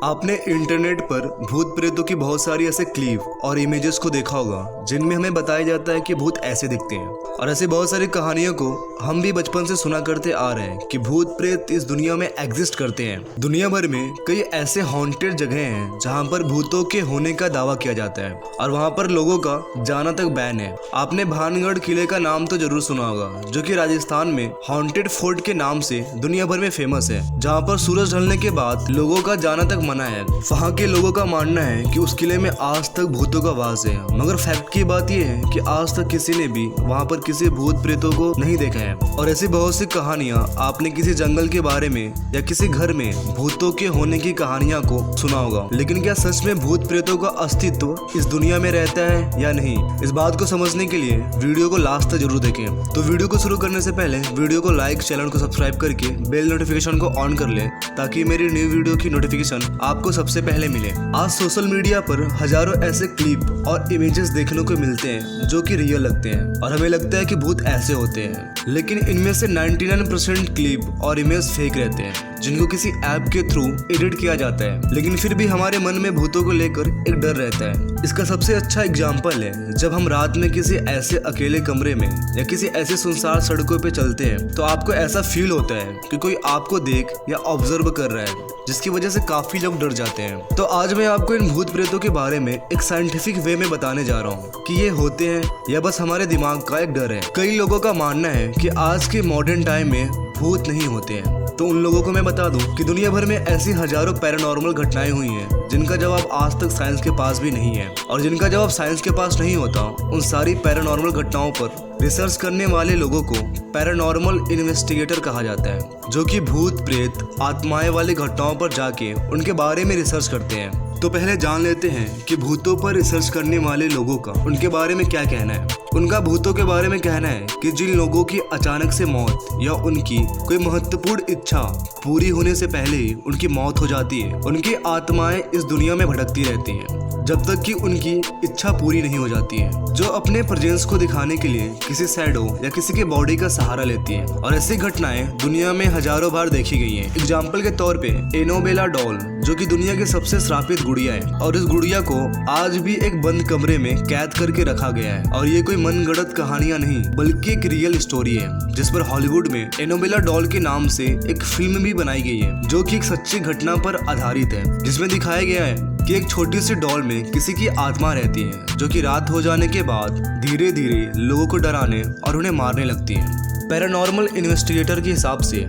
आपने इंटरनेट पर भूत प्रेतों की बहुत सारी ऐसे क्लिप और इमेजेस को देखा होगा जिनमें हमें बताया जाता है कि भूत ऐसे दिखते हैं। और ऐसी बहुत सारी कहानियों को हम भी बचपन से सुना करते आ रहे हैं कि भूत प्रेत इस दुनिया में एग्जिस्ट करते हैं। दुनिया भर में कई ऐसे हॉन्टेड जगह हैं जहां पर भूतों के होने का दावा किया जाता है और वहां पर लोगों का जाना तक बैन है। आपने भानगढ़ किले का नाम तो जरूर सुना होगा, जो कि राजस्थान में हॉन्टेड फोर्ट के नाम से दुनिया भर में फेमस है, जहाँ पर सूरज ढलने के बाद लोगों का जाना तक मना है। वहाँ के लोगों का मानना है कि उस किले में आज तक भूतों का वास है, मगर फैक्ट की बात यह है कि आज तक किसी ने भी वहाँ पर किसी भूत प्रेतों को नहीं देखा है। और ऐसी बहुत सी कहानियाँ आपने किसी जंगल के बारे में या किसी घर में भूतों के होने की कहानियाँ को सुना होगा, लेकिन क्या सच में भूत प्रेतों का अस्तित्व इस दुनिया में रहता है या नहीं, इस बात को समझने के लिए वीडियो को लास्ट तक जरूर देखें। तो वीडियो को शुरू करने से पहले वीडियो को लाइक, चैनल को सब्सक्राइब करके बेल नोटिफिकेशन को ऑन कर ले, ताकि मेरी न्यू वीडियो की नोटिफिकेशन आपको सबसे पहले मिले। आज सोशल मीडिया पर हजारों ऐसे क्लिप और इमेजेस देखने को मिलते हैं जो कि रियल लगते हैं और हमें लगता है कि भूत ऐसे होते हैं, लेकिन इनमें से 99% क्लिप और इमेज फेक रहते हैं जिनको किसी ऐप के थ्रू एडिट किया जाता है। लेकिन फिर भी हमारे मन में भूतों को लेकर एक डर रहता है। इसका सबसे अच्छा एग्जाम्पल है जब हम रात में किसी ऐसे अकेले कमरे में या किसी ऐसे सुनसान सड़कों पे चलते हैं तो आपको ऐसा फील होता है कि कोई आपको देख या ऑब्जर्व कर रहा है, जिसकी वजह से काफी लोग डर जाते हैं। तो आज मैं आपको इन भूत प्रेतों के बारे में एक साइंटिफिक वे में बताने जा रहा हूँ कि ये होते हैं या बस हमारे दिमाग का एक डर है। कई लोगों का मानना है कि आज के मॉडर्न टाइम में भूत नहीं होते हैं, तो उन लोगों को मैं बता दूं कि दुनिया भर में ऐसी हजारों पैरानॉर्मल घटनाएं हुई हैं जिनका जवाब आज तक साइंस के पास भी नहीं है, और जिनका जवाब साइंस के पास नहीं होता उन सारी पैरानॉर्मल घटनाओं पर रिसर्च करने वाले लोगों को पैरानॉर्मल इन्वेस्टिगेटर कहा जाता है, जो कि भूत प्रेत आत्माएं वाली घटनाओं पर जाके उनके बारे में रिसर्च करते हैं। तो पहले जान लेते हैं कि भूतों पर रिसर्च करने वाले लोगों का उनके बारे में क्या कहना है। उनका भूतों के बारे में कहना है कि जिन लोगों की अचानक से मौत या उनकी कोई महत्वपूर्ण इच्छा पूरी होने से पहले ही उनकी मौत हो जाती है, उनकी आत्माएं इस दुनिया में भटकती रहती हैं जब तक कि उनकी इच्छा पूरी नहीं हो जाती है, जो अपने प्रेजेंस को दिखाने के लिए किसी शैडो या किसी के बॉडी का सहारा लेती है। और ऐसी घटनाएं दुनिया में हजारों बार देखी गई हैं। एग्जाम्पल के तौर पे एनोबेला डॉल, जो कि दुनिया की सबसे श्रापित गुड़िया है, और इस गुड़िया को आज भी एक बंद कमरे में कैद करके रखा गया है। और ये कोई मनगढ़ंत कहानियां नहीं बल्कि एक रियल स्टोरी है, जिस पर हॉलीवुड में एनोबेला डॉल के नाम से एक फिल्म भी बनाई गई है, जो कि एक सच्ची घटना पर आधारित है, जिसमें दिखाया गया है कि एक छोटी सी डॉल में किसी की आत्मा रहती है, जो कि रात हो जाने के बाद धीरे धीरे लोगों को डराने और उन्हें मारने लगती है। पैरानॉर्मल इन्वेस्टिगेटर के हिसाब से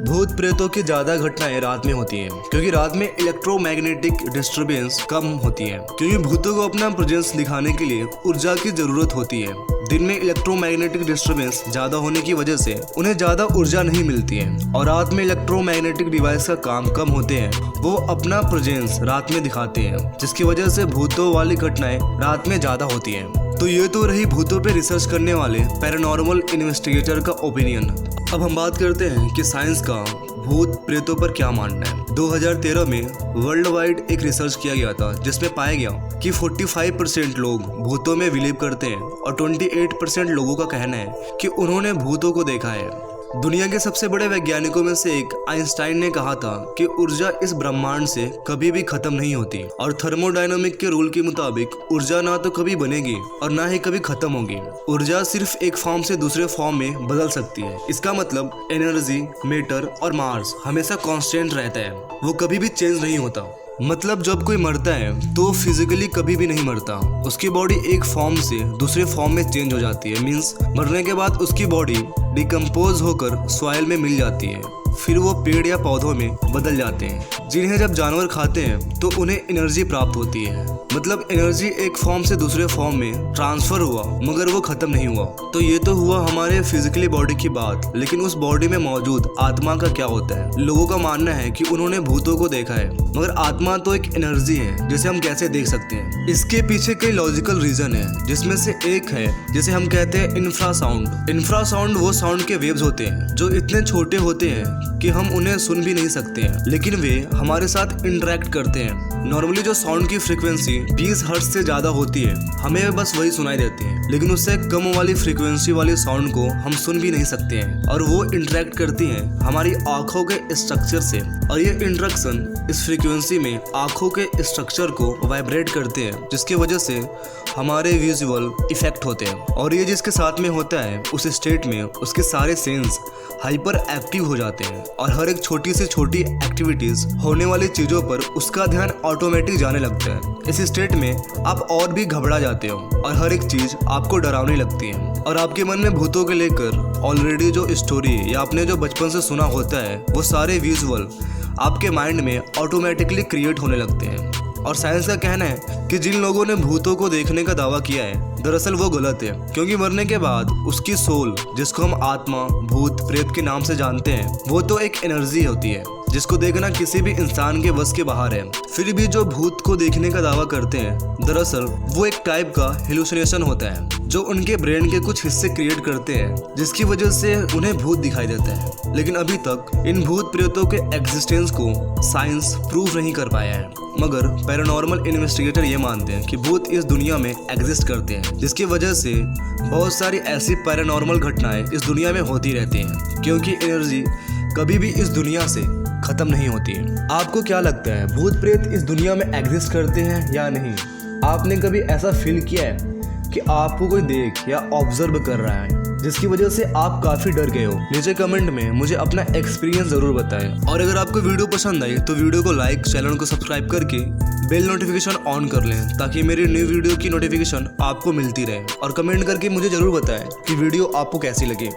भूत प्रेतों की ज्यादा घटनाएं रात में होती हैं, क्योंकि रात में इलेक्ट्रोमैग्नेटिक डिस्टर्बेंस कम होती है, क्योंकि भूतों को अपना प्रेजेंस दिखाने के लिए ऊर्जा की जरूरत होती है। दिन में इलेक्ट्रोमैग्नेटिक डिस्टर्बेंस ज्यादा होने की वजह से उन्हें ज्यादा ऊर्जा नहीं मिलती है, और रात में इलेक्ट्रोमैग्नेटिक डिवाइस का काम कम होते हैं, वो अपना प्रेजेंस रात में दिखाते हैं, जिसकी वजह से भूतों वाली घटनाएं रात में ज्यादा होती हैं। तो ये तो रही भूतों पे रिसर्च करने वाले पैरानॉर्मल इन्वेस्टिगेटर का ओपिनियन। अब हम बात करते हैं कि साइंस का भूत प्रेतों पर क्या मानना है। 2013 में वर्ल्ड वाइड एक रिसर्च किया गया था, जिसमें पाया गया कि 45% लोग भूतों में बिलीव करते हैं और 28% लोगों का कहना है कि उन्होंने भूतों को देखा है। दुनिया के सबसे बड़े वैज्ञानिकों में से एक आइंस्टाइन ने कहा था कि ऊर्जा इस ब्रह्मांड से कभी भी खत्म नहीं होती, और थर्मोडायनामिक के रूल के मुताबिक ऊर्जा ना तो कभी बनेगी और ना ही कभी खत्म होगी। ऊर्जा सिर्फ एक फॉर्म से दूसरे फॉर्म में बदल सकती है। इसका मतलब एनर्जी, मैटर और मास हमेशा कांस्टेंट रहता है, वो कभी भी चेंज नहीं होता। मतलब जब कोई मरता है तो फिजिकली कभी भी नहीं मरता, उसकी बॉडी एक फॉर्म से दूसरे फॉर्म में चेंज हो जाती है। मींस मरने के बाद उसकी बॉडी डिकम्पोज होकर सॉइल में मिल जाती है, फिर वो पेड़ या पौधों में बदल जाते हैं, जिन्हें जब जानवर खाते हैं तो उन्हें एनर्जी प्राप्त होती है। मतलब एनर्जी एक फॉर्म से दूसरे फॉर्म में ट्रांसफर हुआ, मगर वो खत्म नहीं हुआ। तो ये तो हुआ हमारे फिजिकली बॉडी की बात, लेकिन उस बॉडी में मौजूद आत्मा का क्या होता है। लोगों का मानना है कि उन्होंने भूतों को देखा है, मगर आत्मा तो एक एनर्जी है जिसे हम कैसे देख सकते हैं। इसके पीछे कई लॉजिकल रीजन है, जिसमें से एक है जिसे हम कहते हैं इंफ्रासाउंड। इंफ्रासाउंड वो साउंड के वेव्स होते हैं जो इतने छोटे होते हैं कि हम उन्हें सुन भी नहीं सकते हैं, लेकिन वे हमारे साथ इंटरेक्ट करते हैं नॉर्मली जो साउंड की फ्रीक्वेंसी 20 हर्ट्ज से ज्यादा होती है हमें बस वही सुनाई देती है, लेकिन उससे कम वाली फ्रीक्वेंसी वाली साउंड को हम सुन भी नहीं सकते हैं और वो इंटरेक्ट करती हैं हमारी आंखों के स्ट्रक्चर से, और ये इंटरेक्शन इस फ्रीक्वेंसी में आंखों के स्ट्रक्चर को वाइब्रेट करते हैं, जिसकी वजह से हमारे विजुअल इफेक्ट होते हैं। और ये जिसके साथ में होता है उस स्टेट में उसके सारे सेंस हाइपर एक्टिव हो जाते हैं और हर एक छोटी से छोटी एक्टिविटीज होने वाली चीजों पर उसका ध्यान ऑटोमेटिक जाने लगता है। इस स्टेट में आप और भी घबरा जाते हो और हर एक चीज आपको डरावनी लगती है और आपके मन में भूतों के लेकर ऑलरेडी जो स्टोरी या आपने जो बचपन से सुना होता है वो सारे विजुअल आपके माइंड में ऑटोमेटिकली क्रिएट होने लगते हैं। और साइंस का कहना है कि जिन लोगों ने भूतों को देखने का दावा किया है दरअसल वो गलत है, क्योंकि मरने के बाद उसकी सोल, जिसको हम आत्मा, भूत, प्रेत के नाम से जानते हैं, वो तो एक एनर्जी होती है जिसको देखना किसी भी इंसान के बस के बाहर है। फिर भी जो भूत को देखने का दावा करते हैं दरअसल वो एक टाइप का हेलुसिनेशन होता है जो उनके ब्रेन के कुछ हिस्से क्रिएट करते हैं, जिसकी वजह से उन्हें भूत दिखाई देता है। लेकिन अभी तक इन भूत प्रेतों के एग्जिस्टेंस को साइंस प्रूव नहीं कर पाया है, मगर पैरानॉर्मल इन्वेस्टिगेटर ये मानते हैं कि भूत इस दुनिया में एग्जिस्ट करते हैं, जिसकी वजह से बहुत सारी ऐसी पैरानॉर्मल घटनाएं इस दुनिया में होती रहती हैं, क्योंकि एनर्जी कभी भी इस दुनिया से खत्म नहीं होती है। आपको क्या लगता है भूत प्रेत इस दुनिया में एग्जिस्ट करते हैं या नहीं? आपने कभी ऐसा फील किया है कि आपको कोई देख या ऑब्जर्व कर रहा है जिसकी वजह से आप काफी डर गए हो? नीचे कमेंट में मुझे अपना एक्सपीरियंस जरूर बताएं। और अगर आपको वीडियो पसंद आई तो वीडियो को लाइक, चैनल को सब्सक्राइब करके बेल नोटिफिकेशन ऑन कर लें ताकि मेरी न्यू वीडियो की नोटिफिकेशन आपको मिलती रहे। और कमेंट करके मुझे जरूर बताएं कि वीडियो आपको कैसी लगी।